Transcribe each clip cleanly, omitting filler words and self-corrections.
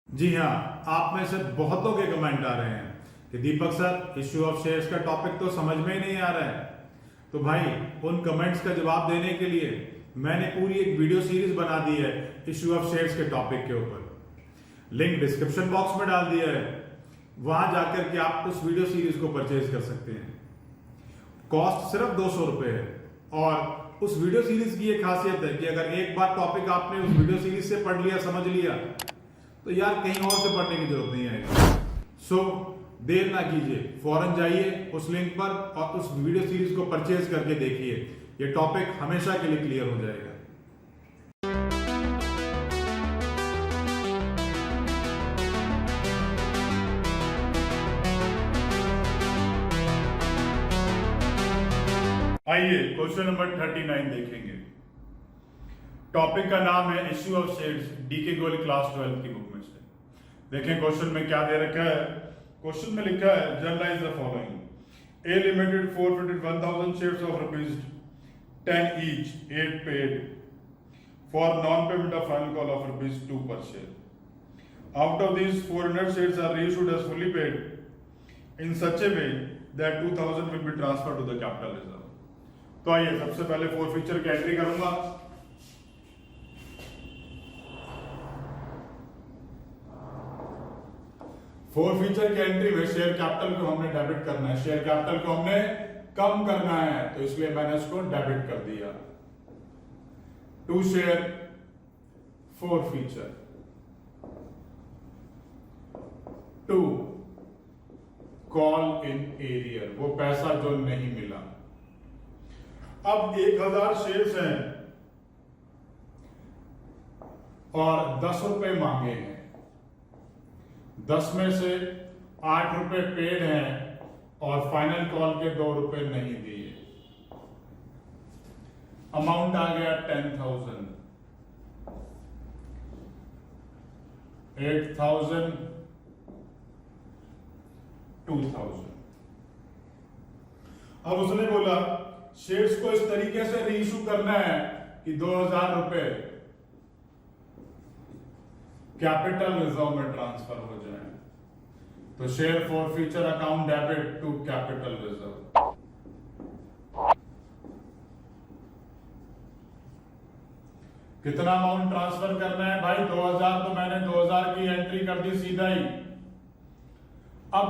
जी हाँ, आप में से बहुतों के कमेंट आ रहे हैं कि दीपक सर इश्यू ऑफ शेयर्स का टॉपिक तो समझ में ही नहीं आ रहा है। तो भाई उन कमेंट्स का जवाब देने के लिए मैंने पूरी एक वीडियो सीरीज बना दी है इश्यू ऑफ शेयर्स के टॉपिक के ऊपर। लिंक डिस्क्रिप्शन बॉक्स में डाल दिया है, वहां जाकर के आप उस वीडियो सीरीज को परचेज कर सकते हैं। कॉस्ट सिर्फ 200 रुपए है। और उस वीडियो सीरीज की एक खासियत है कि अगर एक बार टॉपिक आपने उस वीडियो सीरीज से पढ़ लिया, समझ लिया, तो यार कहीं और से पढ़ने की जरूरत नहीं आएगी। सो देर ना कीजिए, फौरन जाइए उस लिंक पर और उस वीडियो सीरीज को परचेज करके देखिए। ये टॉपिक हमेशा के लिए क्लियर हो जाएगा। आइए क्वेश्चन नंबर 39 देखेंगे। टॉपिक का नाम है issue of shares, DK Goyal class 12 की बुक में से। देखें क्वेश्चन में क्या दे रखा है। क्वेश्चन में लिखा है journalise the following. A limited forfeited 1000 shares of rupees 10 each, 8 paid for non-payment of final call of rupees 2 per share. Out of these, 400 shares are reissued as fully paid in such a way that 2000 will be transferred to the capital reserve. तो आइए सबसे पहले four feature की entry करूंगा। Four feature की entry में share capital को हमने डेबिट करना है, शेयर कैपिटल को हमने कम करना है, तो इसलिए मैंने इसको डेबिट कर दिया। To share forfeiture, to call in arrear, वो पैसा जो नहीं मिला। अब 1000 शेयर्स हैं और 10 रुपए मांगे हैं। 10 में से 8 रुपए पेड हैं और फाइनल कॉल के 2 रुपए नहीं दिए। अमाउंट आ गया 10,000, 8,000, 2,000। अब उसने बोला शेयर्स को इस तरीके से रीइश्यू करना है कि 2000 रुपए कैपिटल रिजर्व में ट्रांसफर हो जाए। तो share forfeiture account debit to capital reserve. कितना अमाउंट ट्रांसफर करना है भाई? 2000। तो मैंने 2000 की एंट्री कर दी सीधा ही। अब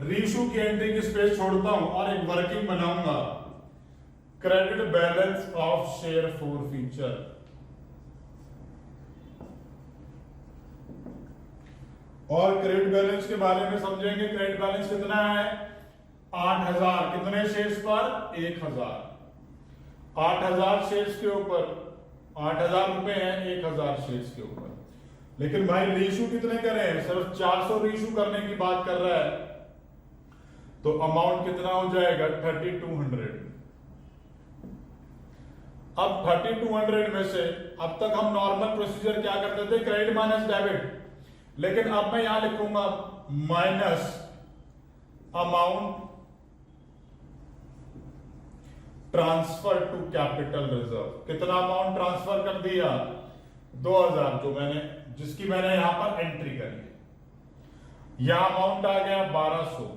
रीइश्यू की एंट्री की स्पेस छोड़ता हूं और एक वर्किंग बनाऊंगा। Credit balance of share for future. और क्रेडिट बैलेंस के बारे में समझेंगे। क्रेडिट बैलेंस कितना है? 8000। कितने शेयर्स पर? 1000। 8000 शेयर्स के ऊपर 8000 रुपए हैं 1000 शेयर्स के ऊपर। लेकिन भाई रीइश्यू कितने करें? सिर्फ 400 रीइश्यू करने की बात कर रहा है। तो अमाउंट कितना हो जाएगा? 3200। अब 3200 में से अब तक हम नॉर्मल प्रोसीजर क्या करते थे? Credit minus debit. लेकिन अब मैं यहां लिखूंगा minus amount transfer to capital reserve. कितना अमाउंट ट्रांसफर कर दिया? 2000, जो जिसकी मैंने यहां पर एंट्री करी। यह अमाउंट आ गया 1200।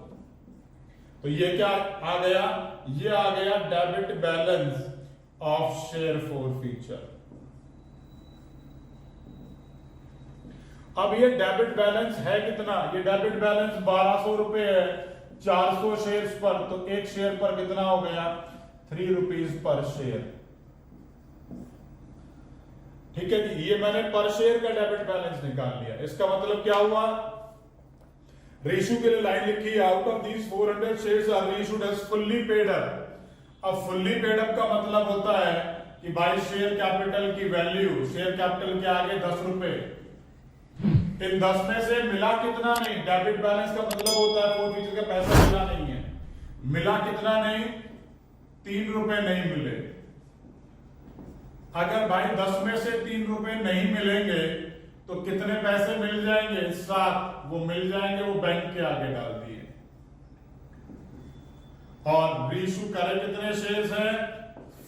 तो ये क्या आ गया? ये आ गया debit balance of share for future. अब ये डेबिट बैलेंस है कितना? ये डेबिट बैलेंस 1200 रुपए है 400 शेयर्स पर। तो एक शेयर पर कितना हो गया? 3 रुपीज पर शेयर। ठीक है जी, ये मैंने पर शेयर का डेबिट बैलेंस निकाल लिया। इसका मतलब क्या हुआ? रेशियो के लिए लाइन लिखी है, out of these 400 shares are reissued as fully paid up. अब फुल्ली पेड अप का मतलब होता है कि भाई शेयर कैपिटल की वैल्यू, शेयर कैपिटल के आगे 10 रुपए। इन 10 में से मिला कितना नहीं? डेबिट बैलेंस का मतलब होता है फोर फीचर का पैसा मिला नहीं है। मिला कितना नहीं? 3 रुपए नहीं मिले। अगर भाई 10 में से 3 रुपए नहीं मिलेंगे तो कितने पैसे मिल जाएंगे? 7। वो मिल जाएंगे, वो बैंक के आगे डाल दिए। और रीइश्यू करे कितने शेयर्स हैं?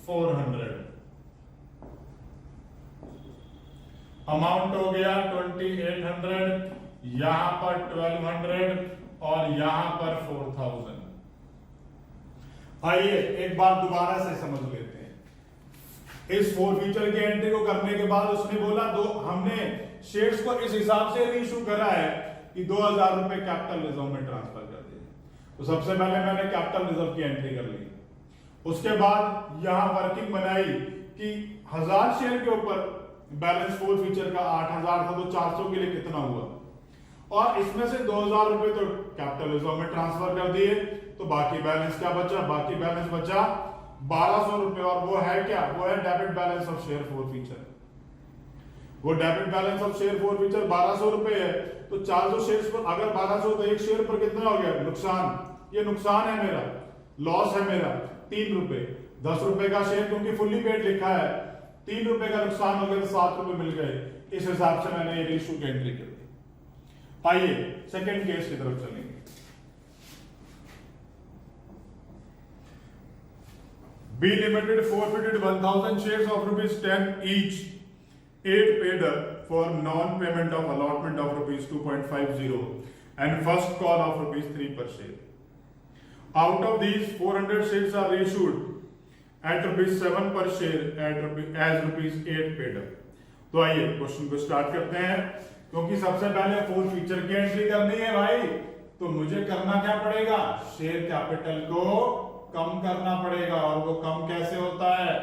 400। अमाउंट हो गया 2800, यहां पर 1200 और यहां पर 4000। आइए एक बार दोबारा से समझ लेते हैं। इस फोर फीचर की एंट्री को करने के बाद उसने बोला हमने शेयर्स को इस हिसाब से रीइश्यू करा है कि 2000 रुपए कैपिटल रिजर्व में ट्रांसफर कर दिए। तो सबसे पहले मैंने कैपिटल रिजर्व की एंट्री कर ली, उसके बाद यहां वर्किंग बनाई कि 1000 शेयर के ऊपर बैलेंस फोर फीचर का 8000 था, तो 400 के लिए कितना हुआ, और इसमें से 2000 रुपए तो कैपिटल रिजर्व में ट्रांसफर कर दिए। तो बाकी बैलेंस क्या बचा? बाकी बैलेंस बचा 1200 रुपए, और वो है क्या? वो है debit balance of share forfeiture. वो debit balance of share forfeiture 1200 रुपए है। तो 400 शेयर्स पर अगर 1200 तो एक शेयर पर कितना हो गया? नुकसान। ये नुकसान है मेरा, लॉस है मेरा 3 रुपए। 10 रुपए का शेयर क्योंकि फुल्ली पेड लिखा है, 3 रुपए का नुकसान हो गया तो 7 रुपए मिल गए। इस हिसाब से मैंने ये इशू की एंट्री कर दी। आइए सेकंड केस की तरफ चलेंगे। B limited forfeited 1000 shares of ₹10 each, 8 paid up for non-payment of allotment of ₹2.50 and first call of ₹3 per share. Out of these, 400 shares are reissued at ₹7 per share as ₹8 paid up. तो आइए question को start करते हैं। क्योंकि सबसे पहले four feature की entry करनी है भाई, तो मुझे करना क्या पड़ेगा? शेयर कैपिटल को कम करना पड़ेगा, और वो कम कैसे होता है?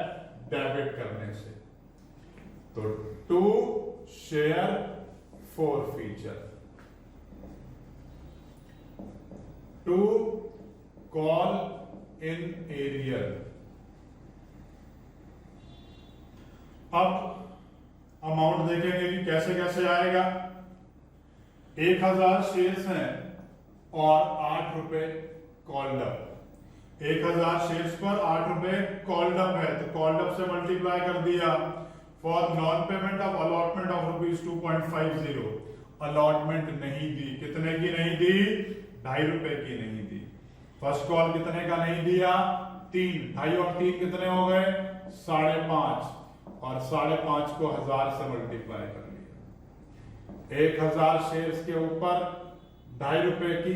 डेबिट करने से। तो to share forfeiture, to call in arrear. अब अमाउंट देखेंगे कि कैसे कैसे आएगा। 1000 शेयर्स हैं और 8 रुपए कॉल्ड अप। 1000 शेयर्स पर 8 रुपए कॉल्ड अप है, तो कॉल्ड अप से मल्टीप्लाई कर दिया। For non payment of allotment of ₹2.50, allotment नहीं दी। कितने की नहीं दी? 2.5 रुपए की नहीं दी। फर्स्ट कॉल कितने का नहीं दिया? 3। 2.5 और 3 कितने हो गए? 5.5, और 5.5 को 1000 से मल्टीप्लाई कर लिया। 1000 शेयर्स के ऊपर 2.5 रुपए की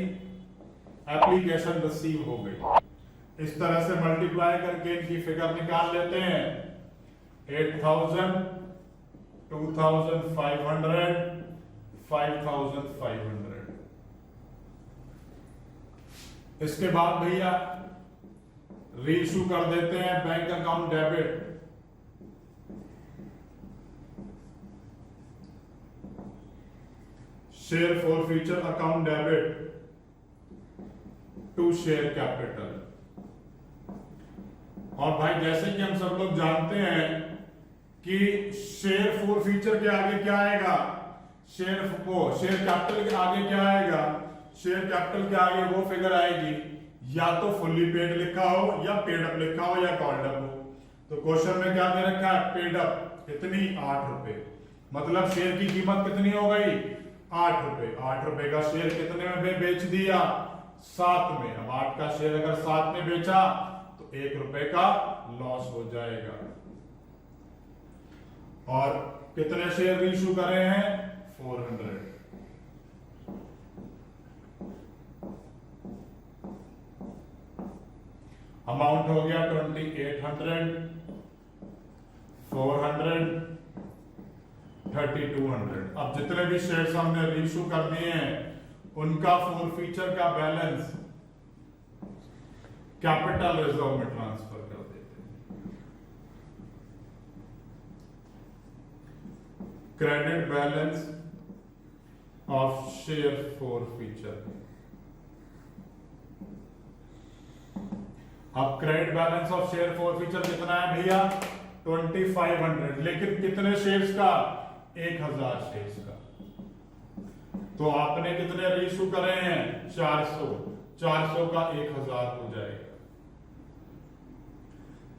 एप्लीकेशन रिसीव हो गई। इस तरह से मल्टीप्लाई करके इनकी फिगर निकाल लेते हैं। 8000, 2500, 5500। इसके बाद भैया रीइश्यू कर देते हैं bank account debit. Share forfeiture account debit to share capital. और भाई जैसे कि हम सब लोग जानते हैं कि शेयर फॉर फ्यूचर के आगे क्या आएगा? शेयर कैपिटल के आगे क्या आएगा? शेयर कैपिटल के आगे वो फिगर आएगी या तो फुल्ली पेड लिखा हो, या पेड अप लिखा हो, या कॉल्ड अप हो। तो क्वेश्चन में क्या दे रखा है? Paid up. कितनी? 8 रुपए। मतलब शेयर की कीमत कितनी हो गई? 8 रुपए। 8 रुपए का शेयर कितने में बेच दिया? 7 में। अब 8 का शेयर अगर 7 में बेचा तो 1 रुपए का लॉस हो जाएगा। और कितने शेयर इशू करे हैं? 400। अमाउंट हो गया 2800, 400, 3200। अब जितने भी शेयर्स हमने रीइश्यू कर दिए हैं उनका फोर फीचर का बैलेंस कैपिटल रिजर्व में ट्रांसफर कर देते हैं। Credit balance of share forfeiture. अब credit balance of share forfeiture कितना है भैया? 2500। लेकिन कितने शेयर्स का? 1000 शेयर्स का। तो आपने कितने रीइश्यू करे हैं? 400। 400 का 1000 हो जाएगा।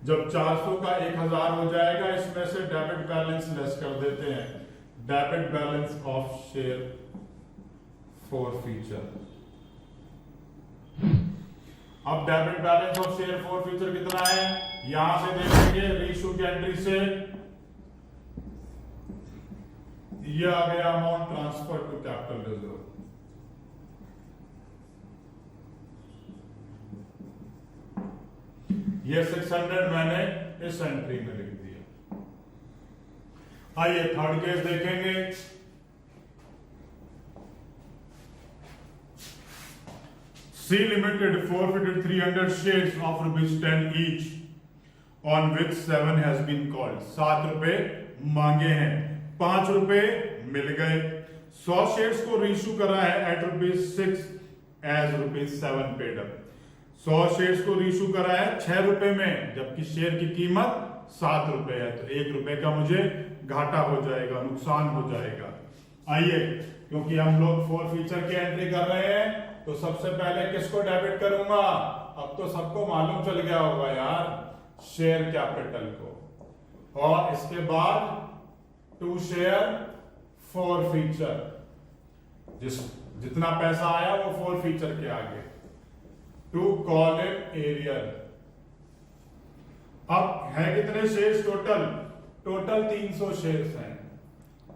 जब 400 का 1000 हो जाएगा, इसमें से डेबिट बैलेंस लेस कर देते हैं। Debit balance of share forfeiture. अब debit balance of share forfeiture कितना है? यहां से देखेंगे रीइश्यू की एंट्री से ये आ गया amount transfer to capital reserve. ये 600 मैंने इस एंट्री में लिख दिया। आइए थर्ड केस देखेंगे। C Limited forfeited 300 shares of ₹10 each on which 7 has been called। 7 रुपए मांगे हैं, 5 रुपए मिल गए। 100 शेयर्स को रीइश्यू करा है at ₹6 as ₹7 paid up. 100 shares को रीइश्यू करा है 6 रुपए में, जबकि शेयर की कीमत 7 रुपए है, तो 1 रुपए का मुझे घाटा हो जाएगा, नुकसान हो जाएगा। आइए, क्योंकि हम लोग फोर फीचर की एंट्री कर रहे हैं, तो सबसे पहले किसको डेबिट करूंगा? अब तो सबको मालूम चल गया होगा यार, शेयर कैपिटल को। और इसके बाद टू शेयर फोर फीचर, जितना पैसा आया वो फोर फीचर के आगे, टू कॉल इट एरियर। अब है कितने शेयर्स टोटल? टोटल 300 शेयर्स हैं।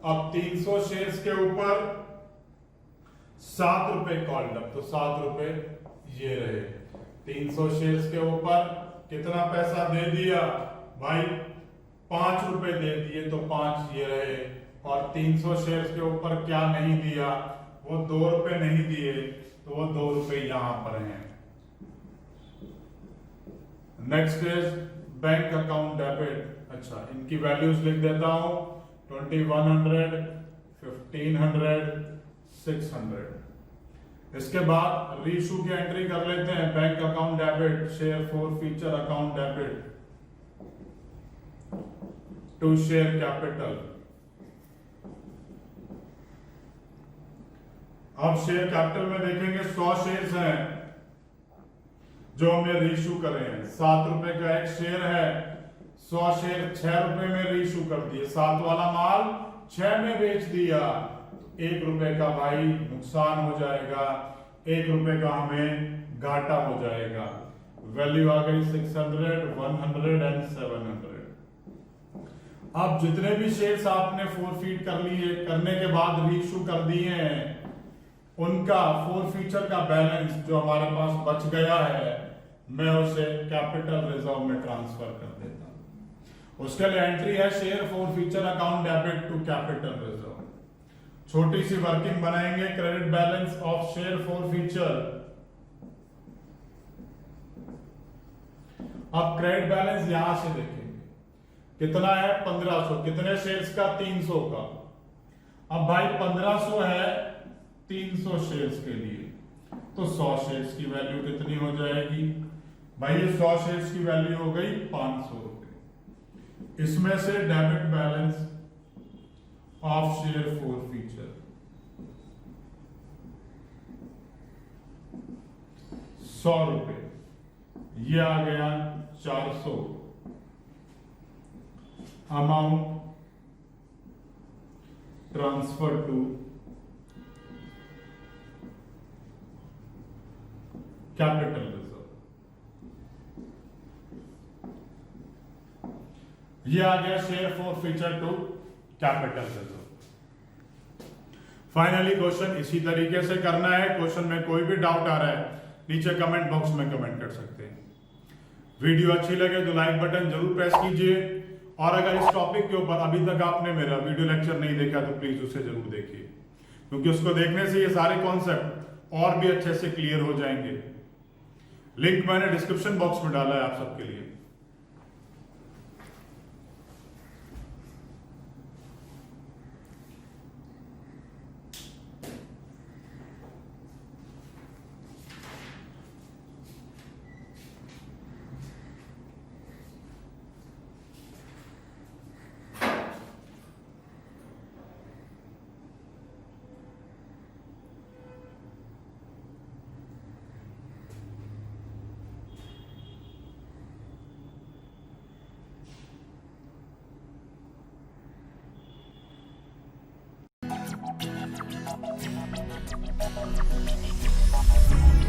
अब 300 शेयर्स के ऊपर 7 रुपए कॉल्ड अप, तो 7 रुपए ये रहे। 300 शेयर्स के ऊपर कितना पैसा दे दिया भाई? 5 रुपए दे दिए, तो 5 ये रहे। और 300 शेयर्स के ऊपर क्या नहीं दिया? वो 2 रुपए नहीं दिए, तो वो 2 रुपए यहां पर हैं। Next is bank account debit. अच्छा, इनकी वैल्यूज लिख देता हूं, 2100, 1500, 600। इसके बाद रीइश्यू की एंट्री कर लेते हैं। Bank account debit, share forfeiture account debit to share capital. अब शेयर कैपिटल में देखेंगे 100 शेयर्स हैं जो हमने रीइश्यू करे हैं। 7 रुपए का एक शेयर है, 100 शेयर 6 रुपए में रीइश्यू कर दिए, 7 वाला माल 6 में बेच दिया, 1 रुपए का भाई नुकसान हो जाएगा, 1 रुपए का हमें घाटा हो जाएगा। वैल्यू आ गई 600, 100 एंड 700। अब जितने भी शेयर्स आपने फोरफीट कर लिए, करने के बाद रीइश्यू कर दिए हैं, उनका फोर फीचर का बैलेंस जो हमारे पास बच गया है, मैं उसे कैपिटल रिजर्व में ट्रांसफर कर देता हूं। उसके लिए एंट्री है share forfeiture account debit to capital reserve. छोटी सी वर्किंग बनाएंगे, credit balance of share forfeiture. अब क्रेडिट बैलेंस यहां से देखेंगे कितना है, 1500। कितने शेयर्स का? 300 का। अब भाई 1500 है 300 शेयर्स के लिए, तो 100 शेयर्स की वैल्यू कितनी हो जाएगी भाई? 100 शेयर्स की वैल्यू हो गई 500 रुपए। इसमें से debit balance of share forfeiture 100 रुपए, ये आ गया 400। Amount transfer to capital reserve. ये आ गया share forfeiture to capital reserve. Finally question इसी तरीके से करना है। क्वेश्चन में कोई भी डाउट आ रहा है नीचे कमेंट बॉक्स में कमेंट कर सकते हैं। वीडियो अच्छी लगे तो लाइक बटन जरूर प्रेस कीजिए, और अगर इस टॉपिक के ऊपर अभी तक आपने मेरा वीडियो लेक्चर नहीं देखा तो प्लीज उसे जरूर देखिए, क्योंकि उसको देखने से ये सारे कॉन्सेप्ट और भी अच्छे से क्लियर हो जाएंगे। लिंक मैंने डिस्क्रिप्शन बॉक्स में डाला है आप सबके लिए। We'll be right back.